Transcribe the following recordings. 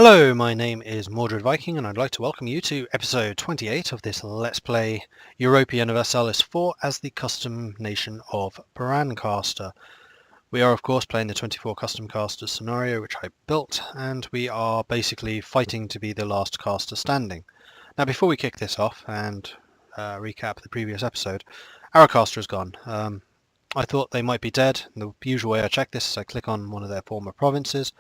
Hello, my name is Mordred Viking and I'd like to welcome you to episode 28 of this Let's Play Europa Universalis 4 as the custom nation of Brancaster. We are of course playing the 24 custom casters scenario which I built, and we are basically fighting to be the last caster standing. Now before we kick this off and recap the previous episode, our caster is gone. I thought they might be dead. The usual way I check this is I click on one of their former provinces,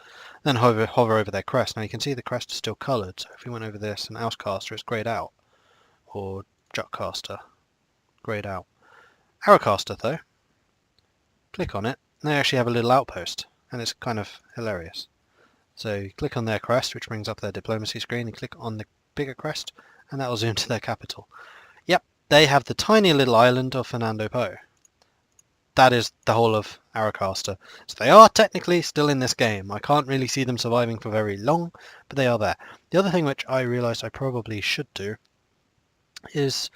then hover over their crest. Now you can see the crest is still coloured, so if we went over this and Auscaster, it's greyed out. Or Jutcaster, greyed out. Arrowcaster though, click on it, and they actually have a little outpost, and it's kind of hilarious. So you click on their crest, which brings up their diplomacy screen, and click on the bigger crest, and that will zoom to their capital. Yep, they have the tiny little island of Fernando Po. That is the whole of Arrowcaster. So they are technically still in this game. I can't really see them surviving for very long, but they are there. The other thing which I realised I probably should do is,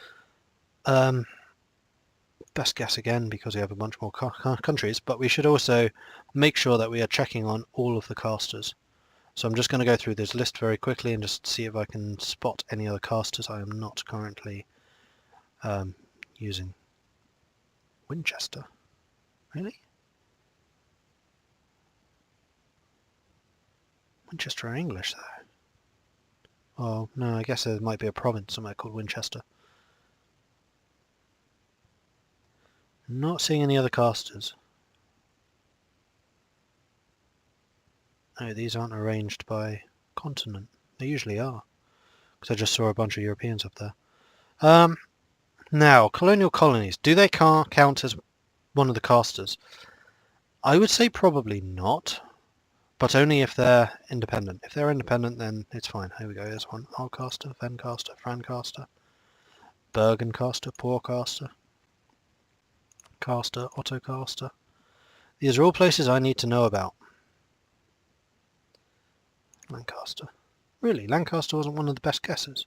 best guess again because we have a bunch more countries, but we should also make sure that we are checking on all of the casters. So I'm just going to go through this list very quickly and just see if I can spot any other casters I am not currently using. Winchester? Really? Winchester are English though. Oh no, I guess there might be a province somewhere called Winchester. Not seeing any other casters. No, these aren't arranged by continent. They usually are, because I just saw a bunch of Europeans up there. Now, colonial colonies. Do they count as one of the casters? I would say probably not, but only if they're independent. If they're independent, then it's fine. Here we go. There's one. Alcaster, Vencaster, Francaster, Bergencaster, Porcaster, Caster, Ottocaster. These are all places I need to know about. Lancaster. Really, Lancaster wasn't one of the best guesses.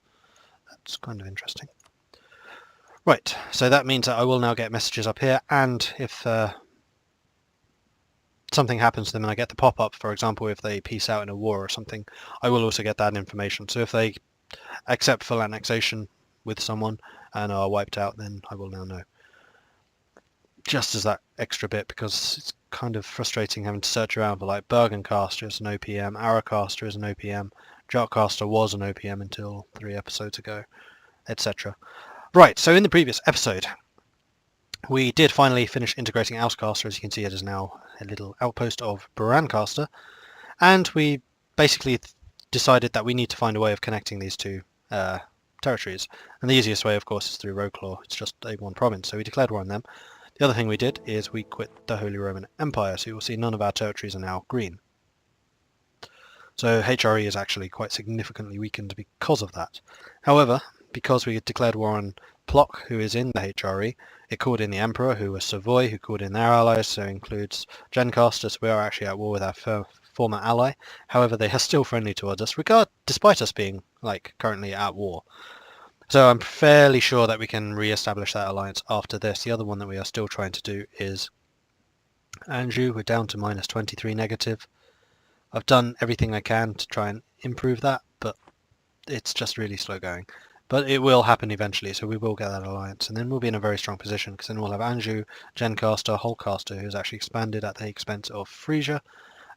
That's kind of interesting. Right, so that means that I will now get messages up here, and if something happens to them and I get the pop-up, for example, if they peace out in a war or something, I will also get that information. So if they accept full annexation with someone and are wiped out, then I will now know. Just as that extra bit, because it's kind of frustrating having to search around for like Bergencaster is an OPM, Arrowcaster is an OPM, Jutcaster was an OPM until 3 episodes ago, etc. Right, so in the previous episode, we did finally finish integrating Auscaster. As you can see, it is now a little outpost of Brancaster, and we basically decided that we need to find a way of connecting these two territories. And the easiest way, of course, is through Roadclaw. It's just a one province, so we declared war on them. The other thing we did is we quit the Holy Roman Empire, so you will see none of our territories are now green. So HRE is actually quite significantly weakened because of that. However, because we had declared war on Plock, who is in the HRE, it called in the Emperor, who was Savoy, who called in their allies, so includes Gencaster, so we are actually at war with our former ally. However, they are still friendly towards us, despite us being currently at war. So I'm fairly sure that we can re-establish that alliance after this. The other one that we are still trying to do is Anjou. We're down to minus 23 negative. I've done everything I can to try and improve that, but it's just really slow going. But it will happen eventually, so we will get that alliance, and then we'll be in a very strong position, because then we'll have Anjou, Gencaster, Holcaster, who's actually expanded at the expense of Frisia,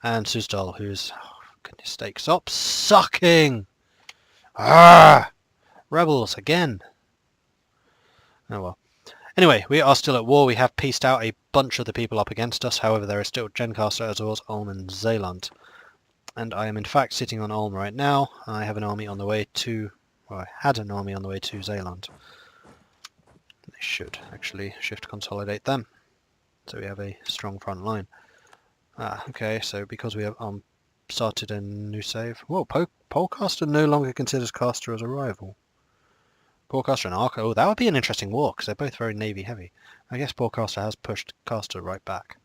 and Susdal, who's, oh, goodness sake, stop sucking! Ah! Rebels again. Oh well. Anyway, we are still at war. We have pieced out a bunch of the people up against us. However, there is still Gencaster, Azores, Ulm and Zeeland. And I am in fact sitting on Ulm right now. I have an army on the way to... Well, I had an army on the way to Zeeland. They should actually shift consolidate them. So we have a strong front line. Okay, so because we have started a new save... Whoa, Polecaster no longer considers Caster as a rival. Porcaster and Arca. Oh, that would be an interesting war, because they're both very navy heavy. I guess Porcaster has pushed Caster right back.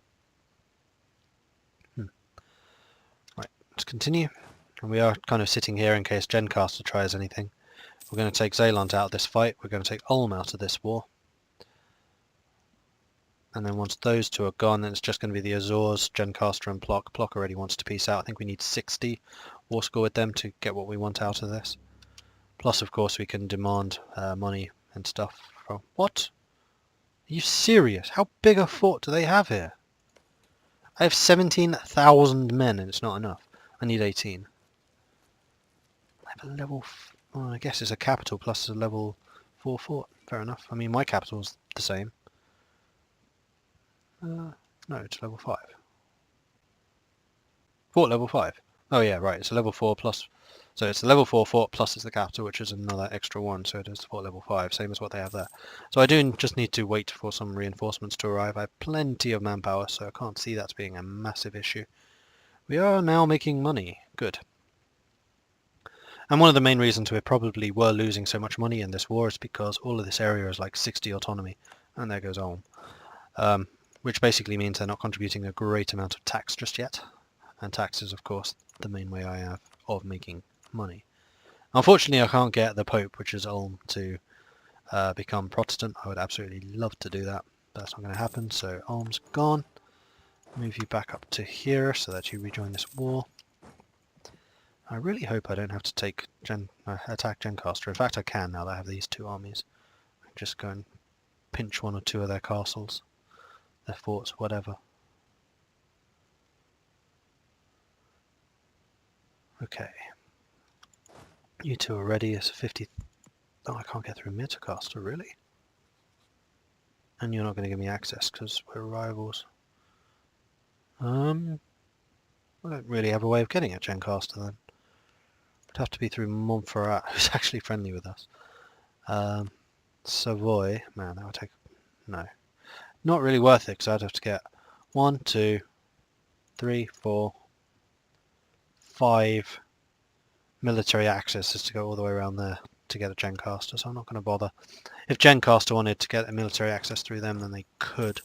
Right, let's continue. And we are kind of sitting here in case Gencaster tries anything. We're going to take Zeeland out of this fight. We're going to take Ulm out of this war. And then once those two are gone, then it's just going to be the Azores, Gencaster and Plock. Plock already wants to peace out. I think we need 60 war score with them to get what we want out of this. Plus, of course, we can demand money and stuff from... What? Are you serious? How big a fort do they have here? I have 17,000 men and it's not enough. I need 18. I have a level... Well, I guess it's a capital plus a level 4 fort. Fair enough. I mean, my capital's the same. No, it's level 5. Fort level 5. Oh yeah, right. It's a level 4 plus... So it's the level 4 fort plus it's the capital, which is another extra one. So it is fort level 5, same as what they have there. So I do just need to wait for some reinforcements to arrive. I have plenty of manpower, so I can't see that being a massive issue. We are now making money. Good. And one of the main reasons we probably were losing so much money in this war is because all of this area is like 60 autonomy. And there goes Ulm. Which basically means they're not contributing a great amount of tax just yet. And tax is, of course, the main way I have of making money. Unfortunately, I can't get the Pope, which is Ulm, to become Protestant. I would absolutely love to do that, but that's not going to happen. So Ulm's gone. Move you back up to here so that you rejoin this war. I really hope I don't have to take attack Gencaster. In fact, I can now that I have these two armies. I can just go and pinch one or two of their castles, their forts, whatever. Okay. You two are ready. It's 50... Oh, I can't get through Mittercaster, really? And you're not going to give me access because we're rivals. I don't really have a way of getting at Gencaster then. It'd have to be through Montferrat, who's actually friendly with us. Savoy, man, that would take... No. Not really worth it because I'd have to get 1, 2, 3, 4, 5... military access is to go all the way around there to get a Gencaster, so I'm not going to bother. If Gencaster wanted to get a military access through them, then they could.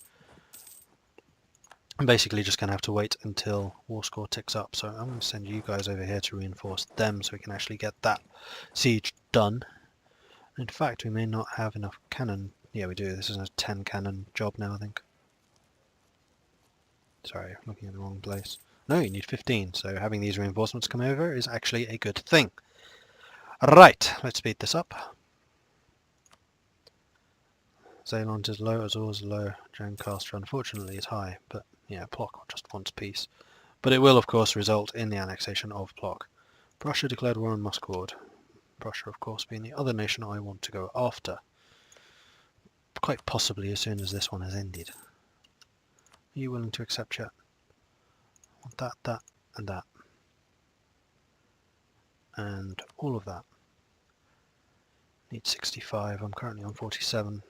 I'm basically just going to have to wait until war score ticks up, so I'm going to send you guys over here to reinforce them so we can actually get that siege done. In fact, we may not have enough cannon. Yeah, we do. This is a 10 cannon job now, I think. Sorry, I'm looking at the wrong place. No, you need 15, so having these reinforcements come over is actually a good thing. Right, let's speed this up. Zeeland is low, Azor is low, Gencaster unfortunately is high, but yeah, Plock just wants peace. But it will of course result in the annexation of Plock. Prussia declared war on Muscord. Prussia of course being the other nation I want to go after. Quite possibly as soon as this one has ended. Are you willing to accept yet? I want that, that, and that. And all of that. Need 65, I'm currently on 47.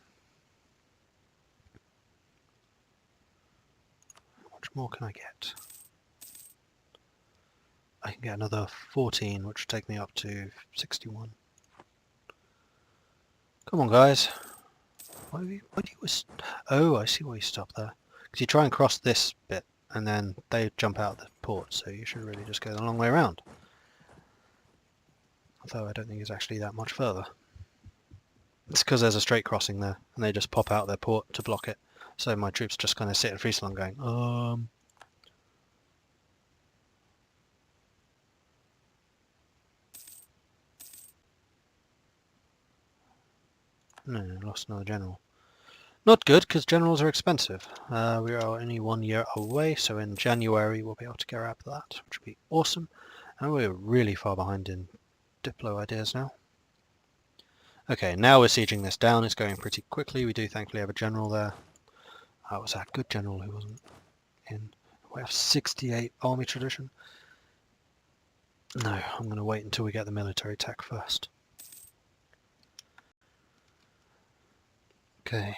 How much more can I get? I can get another 14, which will take me up to 61. Come on, guys. Why do you oh, I see why you stopped there. Because you try and cross this bit, and then they jump out the port, so you should really just go the long way around. Although I don't think it's actually that much further. It's because there's a straight crossing there, and they just pop out their port to block it. So my troops just kind of sit in Friesland going, No, lost another general. Not good, because generals are expensive. We are only 1 year away, so in January we'll be able to grab that, which would be awesome. And we're really far behind in Diplo ideas now. Okay, now we're sieging this down. It's going pretty quickly. We do thankfully have a general there. Was that a good general who wasn't in? We have 68 army tradition. No, I'm going to wait until we get the military tech first. Okay.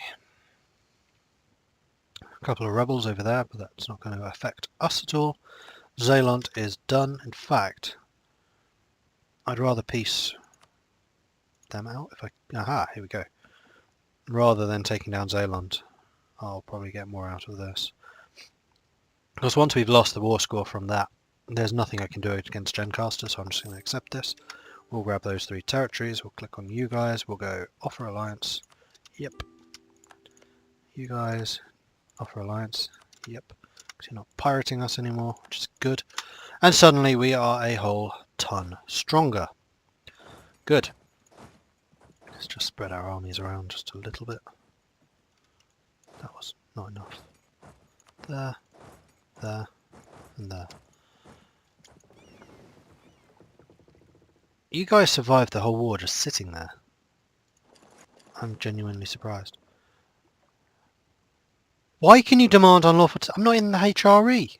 A couple of rebels over there, but that's not going to affect us at all. Zeeland is done. In fact, I'd rather peace them out if I... Aha, here we go. Rather than taking down Zeeland, I'll probably get more out of this. Because once we've lost the war score from that, there's nothing I can do against Gencaster, so I'm just going to accept this. We'll grab those 3 territories, we'll click on you guys, we'll go offer alliance. Yep. You guys, offer alliance. Yep. Because you're not pirating us anymore, which is good. And suddenly we are a whole ton stronger. Good. Let's just spread our armies around just a little bit. That was not enough. There, there, and there. You guys survived the whole war just sitting there. I'm genuinely surprised. Why can you demand unlawful... I'm not in the HRE.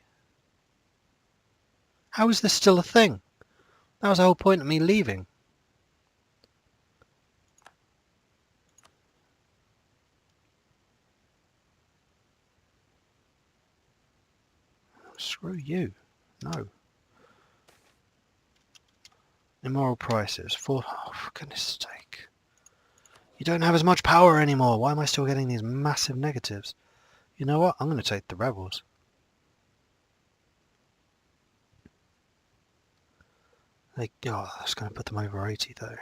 How is this still a thing? That was the whole point of me leaving. Screw you. No. Immoral prices. Oh, for goodness sake. You don't have as much power anymore. Why am I still getting these massive negatives? You know what? I'm going to take the rebels. Oh, that's going to put them over 80 though.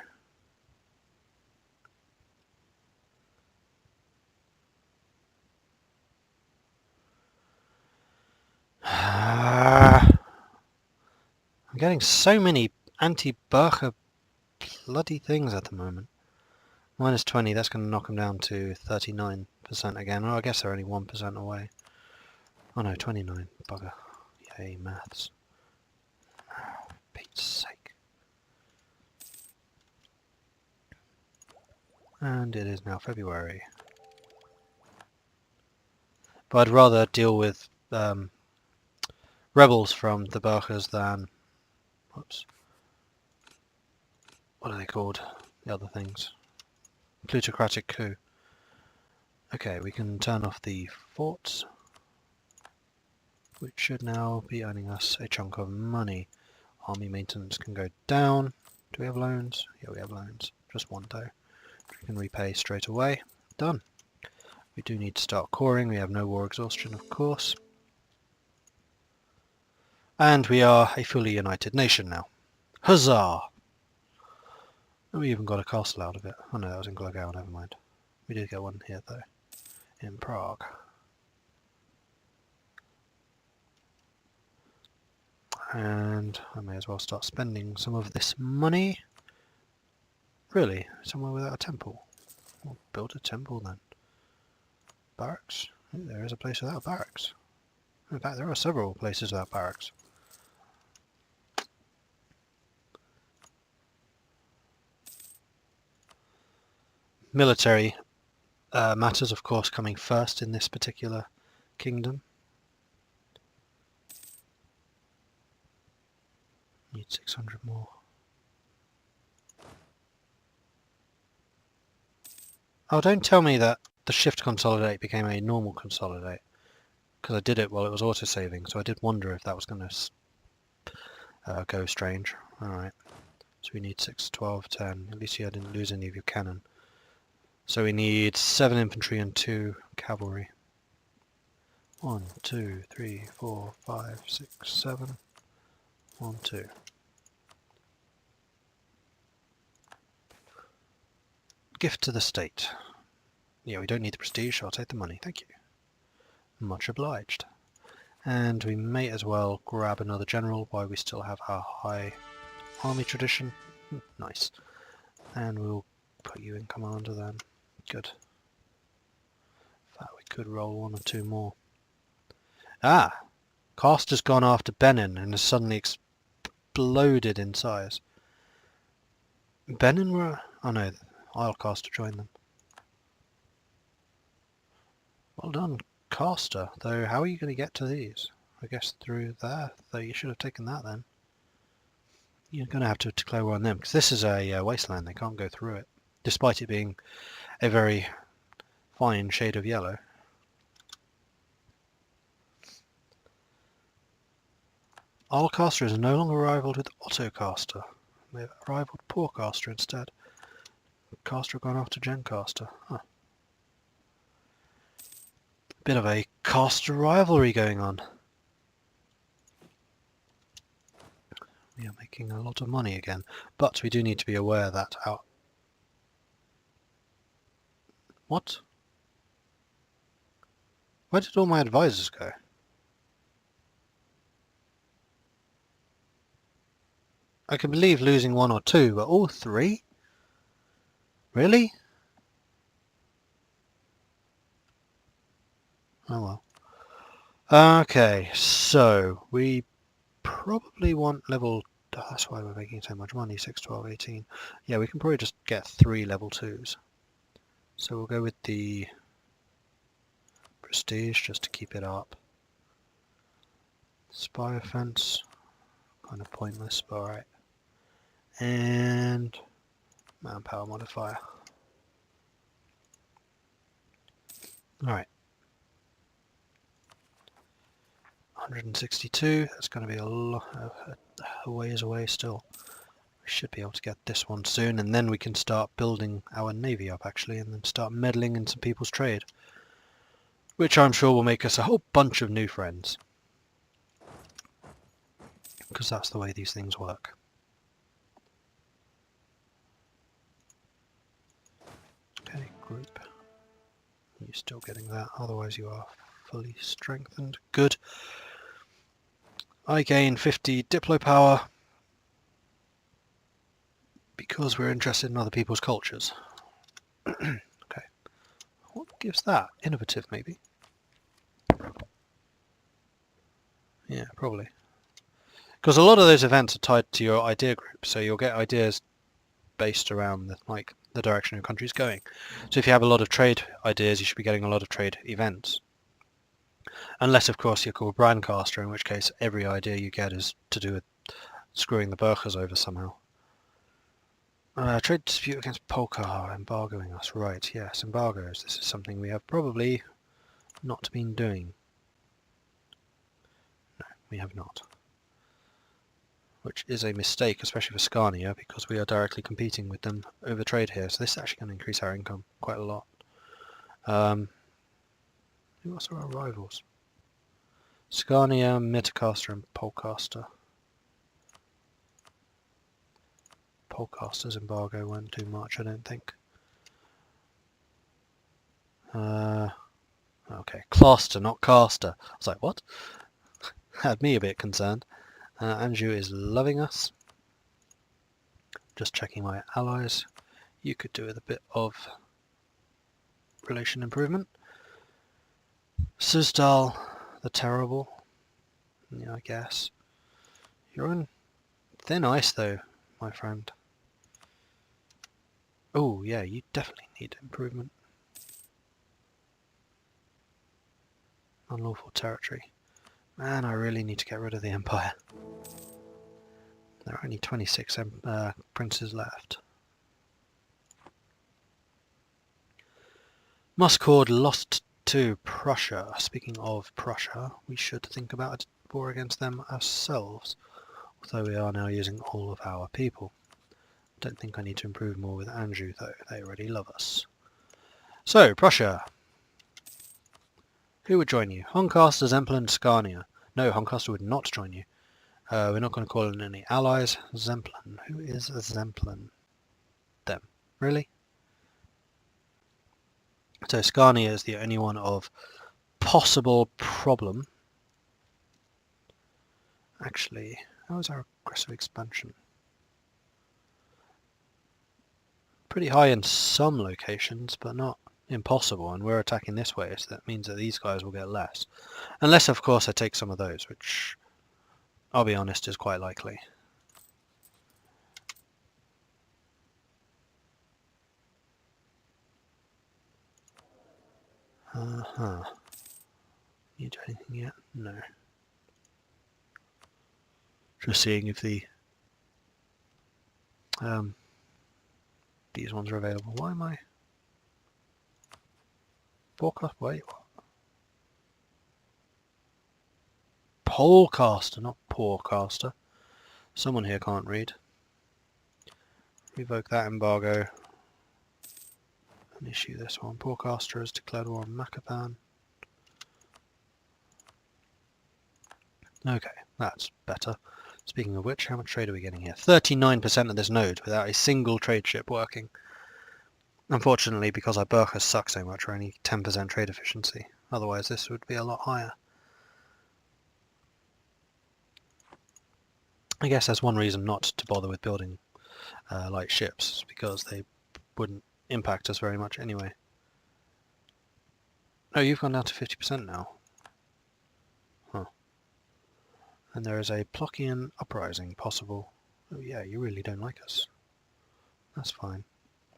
I'm getting so many anti-Berger bloody things at the moment. Minus 20, that's going to knock them down to 39% again. Oh, I guess they're only 1% away. Oh no, 29. Bugger. Yay, maths. Oh, Pete's sake. And it is now February. But I'd rather deal with rebels from the Berkers than... Whoops. What are they called? The other things. Plutocratic coup. Okay, we can turn off the forts, which should now be earning us a chunk of money. Army maintenance can go down. Do we have loans? Yeah, we have loans. Just one though. We can repay straight away. Done. We do need to start coring. We have no war exhaustion, of course. And we are a fully united nation now. Huzzah! We even got a castle out of it. Oh no, that was in Glogau, never mind. We did get one here though, in Prague. And I may as well start spending some of this money. Really? Somewhere without a temple? We'll build a temple then. Barracks? Ooh, there is a place without barracks. In fact, there are several places without barracks. Military matters, of course, coming first in this particular kingdom. Need 600 more. Oh, don't tell me that the shift consolidate became a normal consolidate, because I did it while it was auto-saving, so I did wonder if that was going to go strange. Alright, so we need 6, 12, 10. At least you didn't lose any of your cannon. So we need 7 infantry and 2 cavalry. 1, 2, 3, 4, 5, 6, 7. 1, 2. Gift to the state. Yeah, we don't need the prestige, I'll take the money, thank you. Much obliged. And we may as well grab another general while we still have our high army tradition. Nice. And we'll put you in commander then. Good. In fact, we could roll 1 or 2 more. Ah! Caster's gone after Benin and has suddenly exploded in size. Benin were... oh no, Islecaster joined them. Well done, Caster. Though, how are you going to get to these? I guess through there. Though you should have taken that then. You're going to have to declare war on them, because this is a wasteland. They can't go through it, despite it being a very fine shade of yellow. Islecaster is no longer rivaled with Ottocaster. They've rivaled Poorcaster instead. Caster have gone after Gencaster. Huh. Bit of a caster rivalry going on. We are making a lot of money again, but we do need to be aware that our... What? Where did all my advisors go? I can believe losing 1 or 2, but all 3? Really? Oh well. Okay, so we probably want level... That's why we're making so much money, 6, 12, 18. Yeah, we can probably just get 3 level 2s. So we'll go with the prestige just to keep it up. Spy offense, kind of pointless, but alright. And manpower modifier. Alright. 162, that's going to be a ways away still. We should be able to get this one soon, and then we can start building our navy up actually, and then start meddling in some people's trade. Which I'm sure will make us a whole bunch of new friends. Because that's the way these things work. Okay, group. You're still getting that, otherwise you are fully strengthened. Good. I gain 50 Diplo power because we're interested in other people's cultures. Okay. What gives that? Innovative, maybe? Yeah, probably. Because a lot of those events are tied to your idea group, so you'll get ideas based around the direction your country's going. So if you have a lot of trade ideas, you should be getting a lot of trade events. Unless, of course, you're called Brandcaster, in which case every idea you get is to do with screwing the Burkhas over somehow. Trade dispute against Polkar, embargoing us. Right, yes, embargoes. This is something we have probably not been doing. No, we have not. Which is a mistake, especially for Scania, because we are directly competing with them over trade here. So this is actually going to increase our income quite a lot. Who else are our rivals? Scania, Metacaster, and Polcaster. Polcaster's embargo won't do much, I don't think. Okay, Cluster, not Caster. I was like, what? Had me a bit concerned. Anjou is loving us. Just checking my allies. You could do with a bit of relation improvement. Suzdal, the Terrible. Yeah, I guess. You're on thin ice though, my friend. Oh yeah, you definitely need improvement. Unlawful territory. Man, I really need to get rid of the Empire. There are only 26 princes left. Muscord lost to Prussia. Speaking of Prussia, we should think about a war against them ourselves. Although we are now using all of our people. Don't think I need to improve more with Anjou though. They already love us. So, Prussia. Who would join you? Honcaster, Zemplin, Scania. No, Honcaster would not join you. We're not going to call in any allies. Zemplin. Who is a Zemplin? Them. Really? So Scania is the only one of possible problem. Actually, how is our aggressive expansion? Pretty high in some locations, but not impossible, and we're attacking this way, so that means that these guys will get less. Unless, of course, I take some of those, which, I'll be honest, is quite likely. Need anything yet? No. Just seeing if the these ones are available. Why am I? Forecast? Wait, what? Polecaster, not Porecaster. Someone here can't read. Revoke that embargo. And issue this one. Porecaster has declared war on Macapan. Okay, that's better. Speaking of which, how much trade are we getting here? 39% of this node without a single trade ship working. Unfortunately, because our Burkhas suck so much, we're only 10% trade efficiency. Otherwise, this would be a lot higher. I guess that's one reason not to bother with building light ships, because they wouldn't impact us very much anyway. Oh, you've gone down to 50% now. Huh. And there is a Plockian uprising possible. Oh yeah, you really don't like us. That's fine.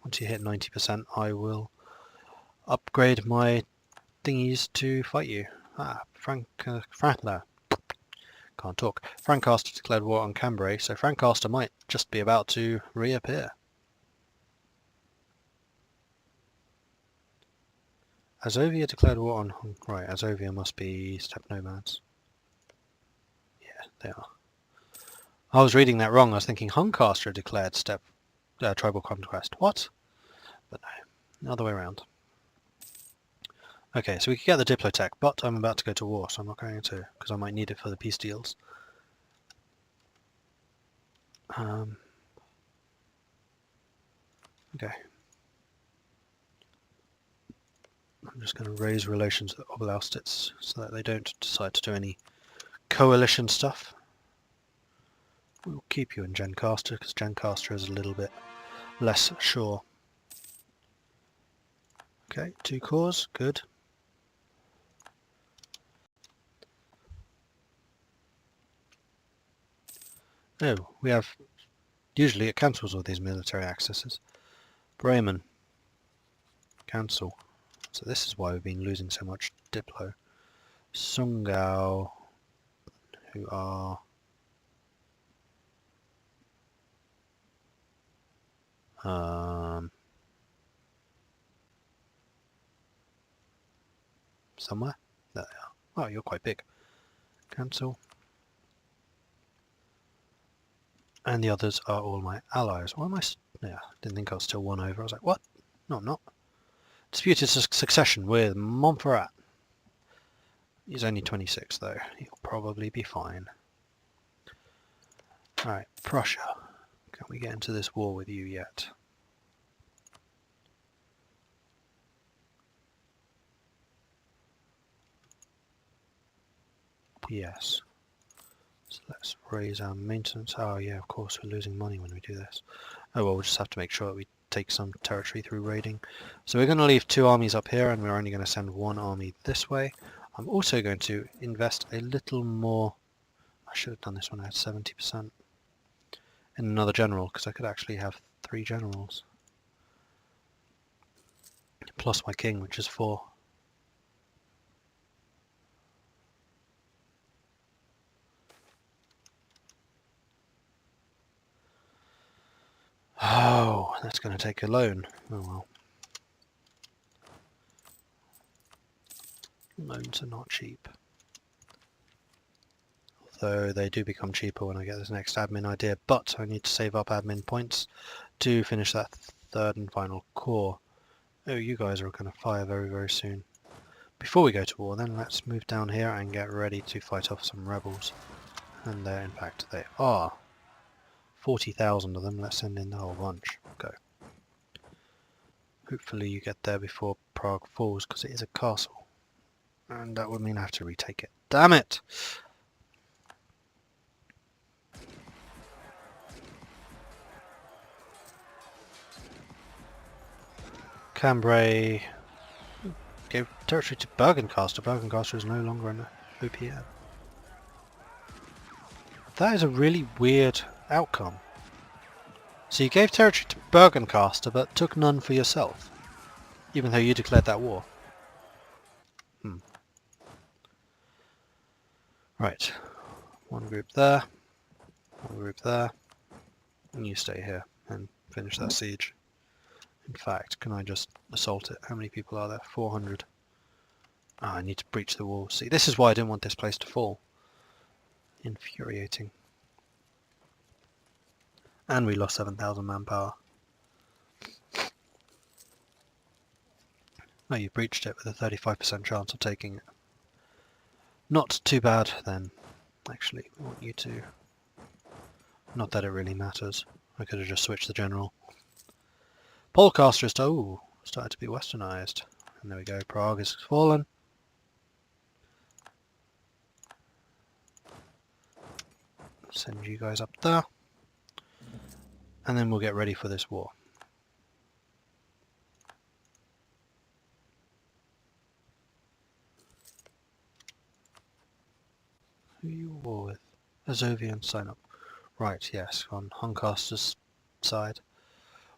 Once you hit 90%, I will upgrade my thingies to fight you. Can't talk. Francaster declared war on Cambrai, so Francaster might just be about to reappear. Azovia declared war on... Right, Azovia must be steppe nomads. Yeah, they are. I was reading that wrong. I was thinking Huncaster declared tribal conquest. What? But no, the other way around. Okay, so we could get the Diplotech, but I'm about to go to war, so I'm not going to, because I might need it for the peace deals. Okay. I'm just going to raise relations with Oblastitz so that they don't decide to do any coalition stuff. We'll keep you in Gencaster, because Gencaster is a little bit less sure. Okay, 2 cores, good. Oh, we have... Usually it cancels all these military accesses. Bremen. Cancel. So this is why we've been losing so much Diplo. Sungau, who are... somewhere? There they are. Oh, you're quite big. Cancel. And the others are all my allies. Why am I... Yeah, didn't think I was still 1 over. I was like, what? No, I'm not. Disputed succession with Montferrat. He's only 26 though. He'll probably be fine. Alright, Prussia. Can we get into this war with you yet? Yes. So let's raise our maintenance. Oh yeah, of course we're losing money when we do this. Oh well, we'll just have to make sure that we take some territory through raiding. So we're going to leave 2 armies up here, and we're only going to send 1 army this way. I'm also going to invest a little more... I should have done this when I had 70%. In another general, because I could actually have 3 generals. Plus my king, which is 4. Oh, that's going to take a loan. Oh well. Loans are not cheap. Although they do become cheaper when I get this next admin idea, but I need to save up admin points to finish that 3rd and final core. Oh, you guys are going to fire very, very soon. Before we go to war then, let's move down here and get ready to fight off some rebels. And in fact, they are. 40,000 of them. Let's send in the whole bunch. Go. Hopefully you get there before Prague falls, because it is a castle. And that would mean I have to retake it. Damn it! Cambrai gave territory to Bergencaster. Bergencaster is no longer an OPM. That is a really weird outcome. So you gave territory to Bergencaster, but took none for yourself, even though you declared that war. Right. 1 group there, 1 group there, and you stay here and finish that siege. In fact, can I just assault it? How many people are there? 400. Ah, I need to breach the wall. See, this is why I didn't want this place to fall. Infuriating. And we lost 7,000 manpower. Oh, you breached it with a 35% chance of taking it. Not too bad then. Actually, we want you to... Not that it really matters. I could have just switched the general. Polcaster is... Oh, started to be westernized. And there we go, Prague is fallen. Send you guys up there. And then we'll get ready for this war. Who are you at war with? Azovian, sign up. Right, yes, on Huncaster's side.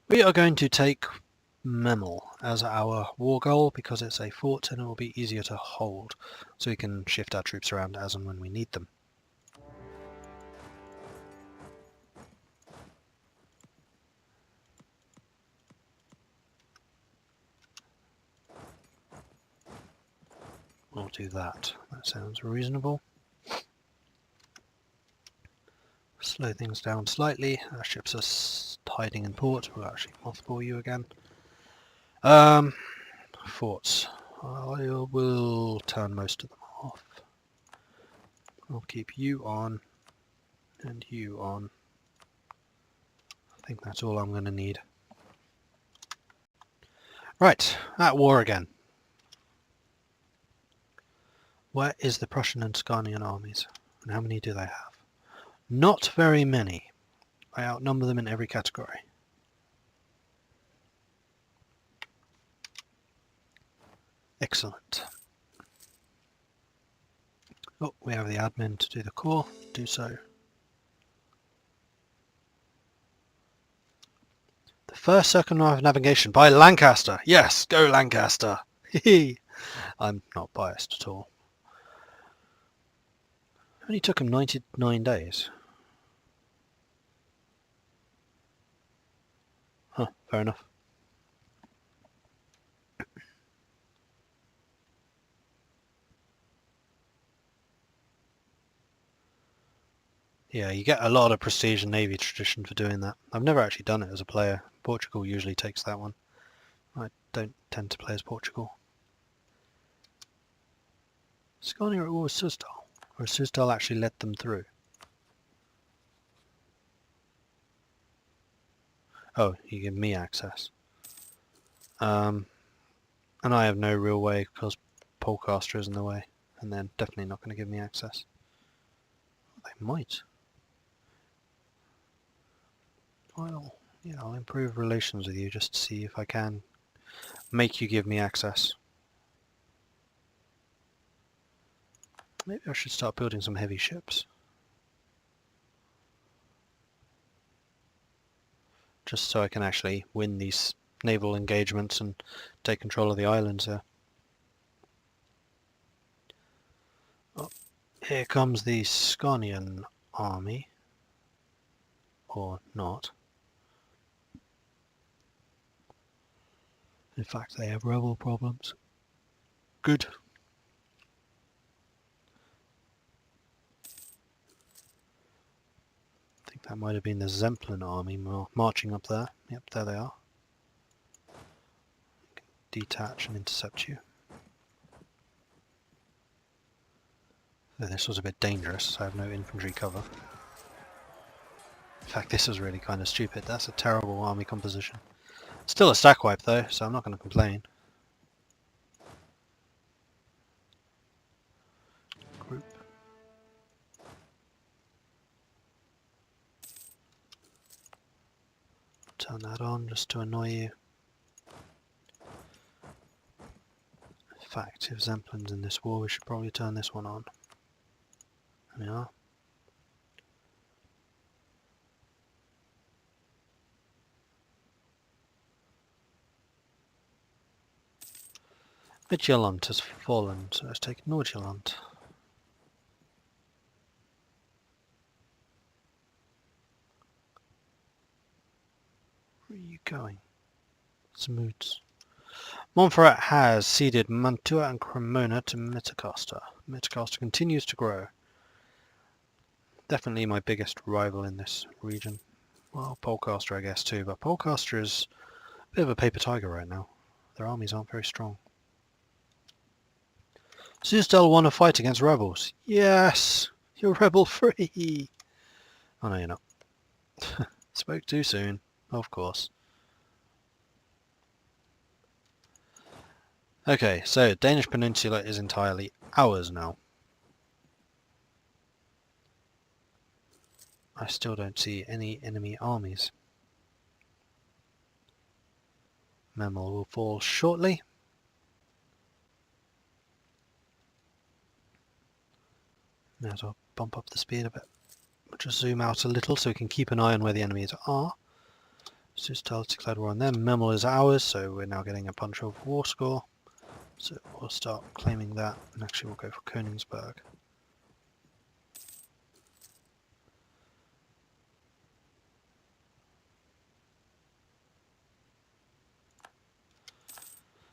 We are going to take Memel as our war goal because it's a fort and it will be easier to hold, so we can shift our troops around as and when we need them. We'll do that. That sounds reasonable. Slow things down slightly. Our ships are hiding in port. We'll actually mothball you again. Forts. I will turn most of them off. I'll keep you on and you on. I think that's all I'm going to need. Right, at war again. Where is the Prussian and Scanian armies? And how many do they have? Not very many. I outnumber them in every category. Excellent. Oh, we have the admin to do the core. Do so. The first circumnavigation by Lancaster. Yes, go Lancaster. I'm not biased at all. Only took him 99 days. Huh, fair enough. Yeah, you get a lot of prestige and navy tradition for doing that. I've never actually done it as a player. Portugal usually takes that one. I don't tend to play as Portugal. Scania at war with Suzdal, or Suzdal actually let them through? Oh, you give me access. And I have no real way because Polcaster is in the way, and they're definitely not going to give me access. They might. Well, yeah, I'll improve relations with you just to see if I can make you give me access. Maybe I should start building some heavy ships. Just so I can actually win these naval engagements and take control of the islands here. Oh, here comes the Scanian army. Or not. In fact, they have rebel problems. Good. I think that might have been the Zemplin army marching up there. Yep, there they are. I can detach and intercept you. So this was a bit dangerous. I have no infantry cover. In fact, this was really kind of stupid. That's a terrible army composition. Still a stack wipe though, so I'm not going to complain. Group. Turn that on just to annoy you. In fact, if Zemplin's in this war, we should probably turn this one on. There we are. Midtjylland has fallen, so let's take Nordjylland. Where are you going? Smoots. Montferrat has ceded Mantua and Cremona to Metacasta. Metacasta continues to grow. Definitely my biggest rival in this region. Well, Polcaster I guess too, but Polcaster is a bit of a paper tiger right now. Their armies aren't very strong. Suzdal won a fight against rebels. Yes! You're rebel free! Oh no, you're not. Spoke too soon. Of course. Okay, so Danish Peninsula is entirely ours now. I still don't see any enemy armies. Memel will fall shortly. Now I'll bump up the speed a bit. We'll just zoom out a little so we can keep an eye on where the enemies are. Sustal declared war on them. Memel is ours, so we're now getting a punch over war score. So we'll start claiming that, and actually we'll go for Königsberg.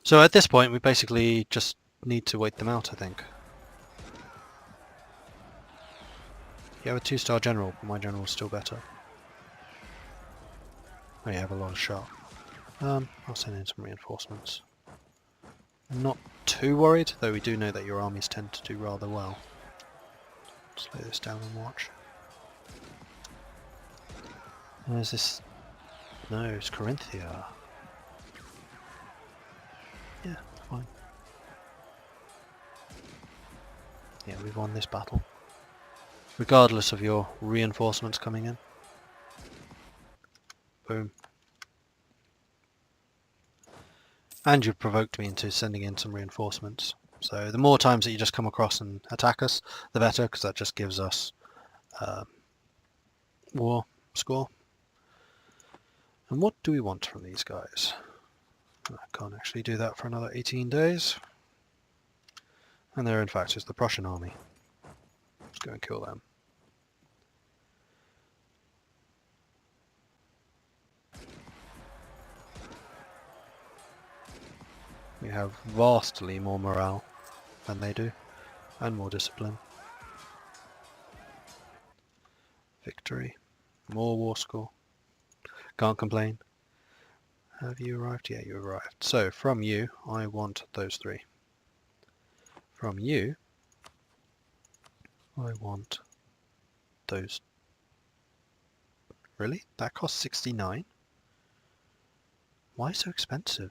So at this point we basically just need to wait them out, I think. You have a 2-star general, but my general's still better. Oh, you have a lot of shot. I'll send in some reinforcements. I'm not too worried, though we do know that your armies tend to do rather well. Slow this down and watch. Where's this? No, it's Corinthia. Yeah, fine. Yeah, we've won this battle. Regardless of your reinforcements coming in. Boom. And you've provoked me into sending in some reinforcements. So the more times that you just come across and attack us, the better, because that just gives us war score. And what do we want from these guys? I can't actually do that for another 18 days. And there in fact is the Prussian army. Let's go and kill them. We have vastly more morale than they do, and more discipline. Victory. More war score. Can't complain. Have you arrived? Yeah, you arrived. So, from you, I want those 3. From you, I want those. Really? That costs 69? Why so expensive?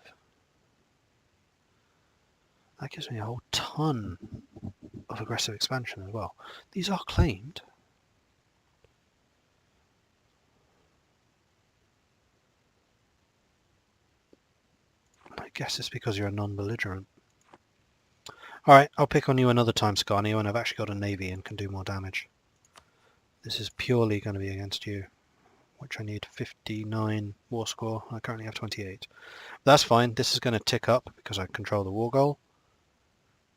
That gives me a whole ton of aggressive expansion as well. These are claimed. I guess it's because you're a non-belligerent. Alright, I'll pick on you another time, Scarnio, when I've actually got a navy and can do more damage. This is purely going to be against you, which I need 59 war score. I currently have 28. That's fine. This is going to tick up because I control the war goal.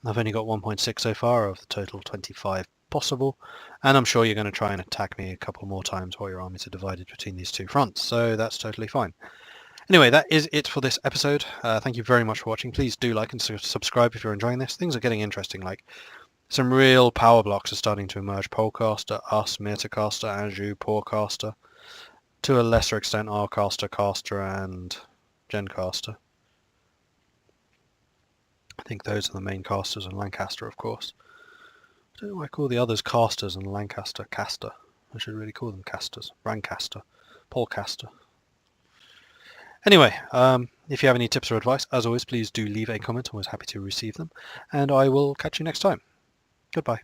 I've only got 1.6 so far of the total 25 possible, and I'm sure you're going to try and attack me a couple more times while your armies are divided between these 2 fronts, so that's totally fine. Anyway, that is it for this episode. Thank you very much for watching. Please do like and subscribe if you're enjoying this. Things are getting interesting, like some real power blocks are starting to emerge. Polecaster, us, Mirtacaster, Anjou, Porecaster, to a lesser extent Arcaster, Caster and Gencaster. I think those are the main casters, and Lancaster, of course. I don't know why I call the others casters and Lancaster caster. I should really call them casters. Rancaster, Polecaster. Anyway, if you have any tips or advice, as always, please do leave a comment. I'm always happy to receive them. And I will catch you next time. Goodbye.